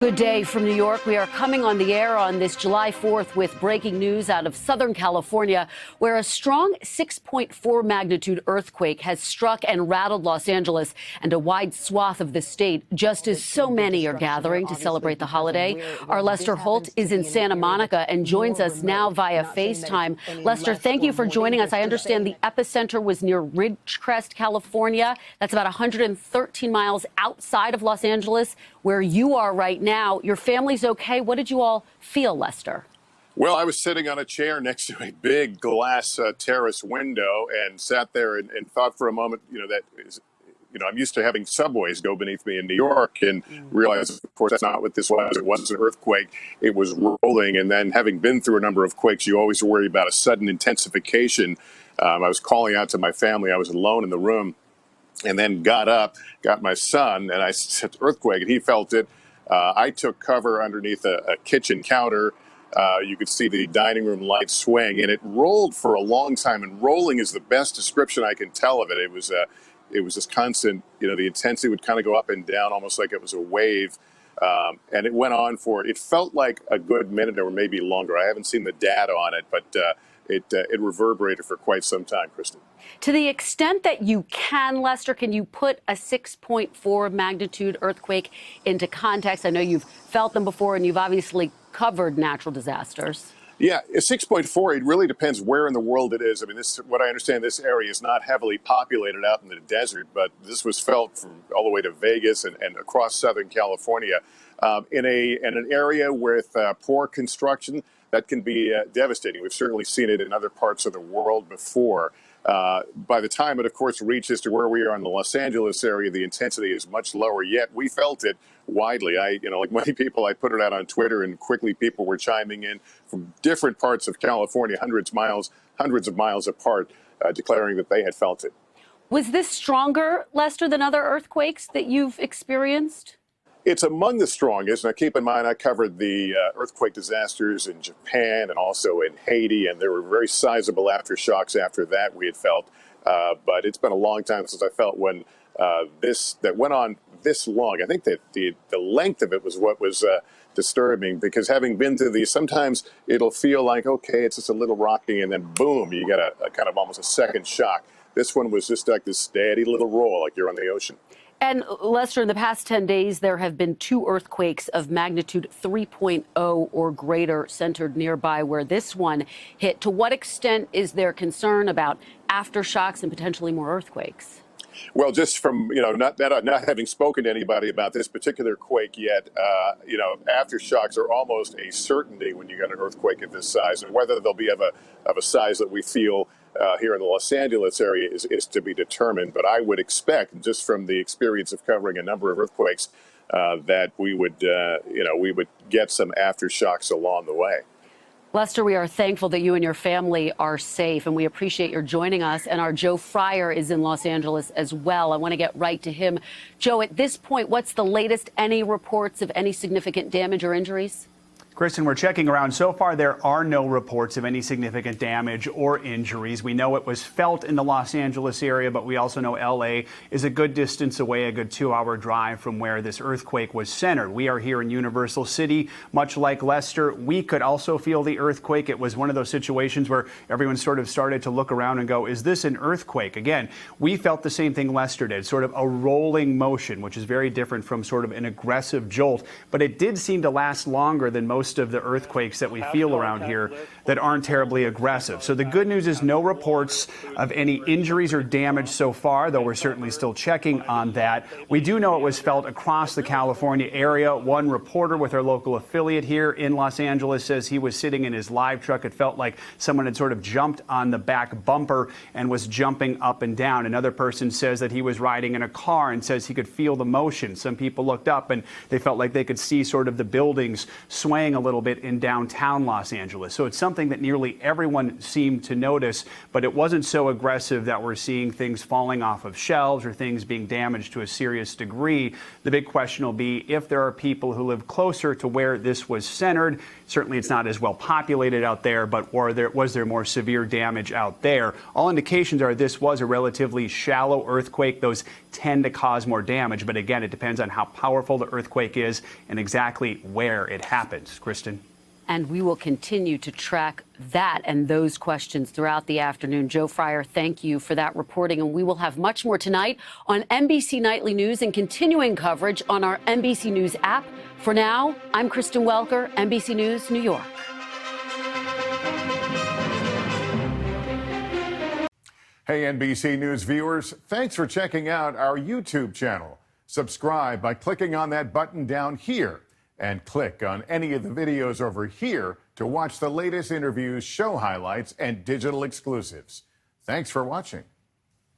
Good day from New York. We are coming on the air on this July 4th with breaking news out of Southern California, where a strong 6.4 magnitude earthquake has struck and rattled Los Angeles and a wide swath of the state, just as so many are gathering to celebrate the holiday. Our Lester Holt is in Santa Monica and joins us now via FaceTime. Lester, thank you for joining us. I understand the epicenter was near Ridgecrest, California. That's about 113 miles outside of Los Angeles, where you are right now. Your family's okay. What did you all feel, Lester? Well, I was sitting on a chair next to a big glass terrace window and sat there and thought for a moment, I'm used to having subways go beneath me in New York and realized, of course, that's not what this was. It wasn't an earthquake. It was rolling. And then having been through a number of quakes, you always worry about a sudden intensification. I was calling out to my family. I was alone in the room and then got up, got my son, and I said, earthquake, and he felt it. I took cover underneath a kitchen counter. You could see the dining room light swing, and it rolled for a long time. And rolling is the best description I can tell of it. It was this constant, the intensity would kind of go up and down, almost like it was a wave. And it went on it felt like a good minute or maybe longer. I haven't seen the data on it, but it reverberated for quite some time, Kristen. To the extent that you can, Lester, can you put a 6.4 magnitude earthquake into context? I know you've felt them before and you've obviously covered natural disasters. Yeah, a 6.4, it really depends where in the world it is. I mean, what I understand, this area is not heavily populated out in the desert, but this was felt from all the way to Vegas and across Southern California in an area with poor construction. That can be devastating. We've certainly seen it in other parts of the world before. By the time it, of course, reaches to where we are in the Los Angeles area, the intensity is much lower, yet we felt it widely. Like many people, I put it out on Twitter, and quickly people were chiming in from different parts of California, hundreds of miles apart, declaring that they had felt it. Was this stronger, Lester, than other earthquakes that you've experienced? It's among the strongest. Now, keep in mind, I covered the earthquake disasters in Japan and also in Haiti, and there were very sizable aftershocks after that we had felt. But it's been a long time since I felt one that went on this long. I think that the length of it was what was disturbing, because having been through these, sometimes it'll feel like, okay, it's just a little rocking, and then boom, you get a kind of almost a second shock. This one was just like this steady little roll, like you're on the ocean. And Lester, in the past 10 days, there have been 2 earthquakes of magnitude 3.0 or greater centered nearby where this one hit. To what extent is there concern about aftershocks and potentially more earthquakes? Well, just from, not having spoken to anybody about this particular quake yet, aftershocks are almost a certainty when you get an earthquake of this size. And whether they'll be of a size that we feel here in the Los Angeles area is to be determined. But I would expect, just from the experience of covering a number of earthquakes, that we would get some aftershocks along the way. Lester, we are thankful that you and your family are safe, and we appreciate your joining us. And our Joe Fryer is in Los Angeles as well. I want to get right to him. Joe, at this point, what's the latest? Any reports of any significant damage or injuries? Kristen, we're checking around. So far, there are no reports of any significant damage or injuries. We know it was felt in the Los Angeles area, but we also know L.A. is a good distance away, a good 2-hour drive from where this earthquake was centered. We are here in Universal City. Much like Lester, we could also feel the earthquake. It was one of those situations where everyone sort of started to look around and go, is this an earthquake? Again, we felt the same thing Lester did, sort of a rolling motion, which is very different from sort of an aggressive jolt. But it did seem to last longer than most of the earthquakes that we feel around here that aren't terribly aggressive. So the good news is no reports of any injuries or damage so far, though we're certainly still checking on that. We do know it was felt across the California area. One reporter with our local affiliate here in Los Angeles says he was sitting in his live truck. It felt like someone had sort of jumped on the back bumper and was jumping up and down. Another person says that he was riding in a car and says he could feel the motion. Some people looked up and they felt like they could see sort of the buildings swaying a little bit in downtown Los Angeles. So it's something that nearly everyone seemed to notice, but it wasn't so aggressive that we're seeing things falling off of shelves or things being damaged to a serious degree. The big question will be if there are people who live closer to where this was centered. Certainly it's not as well populated out there, but was there more severe damage out there? All indications are this was a relatively shallow earthquake. Those tend to cause more damage. But again, it depends on how powerful the earthquake is and exactly where it happens. Kristen. And we will continue to track that and those questions throughout the afternoon. Joe Fryer, thank you for that reporting. And we will have much more tonight on NBC Nightly News and continuing coverage on our NBC News app. For now, I'm Kristen Welker, NBC News, New York. Hey, NBC News viewers, thanks for checking out our YouTube channel. Subscribe by clicking on that button down here and click on any of the videos over here to watch the latest interviews, show highlights, and digital exclusives. Thanks for watching.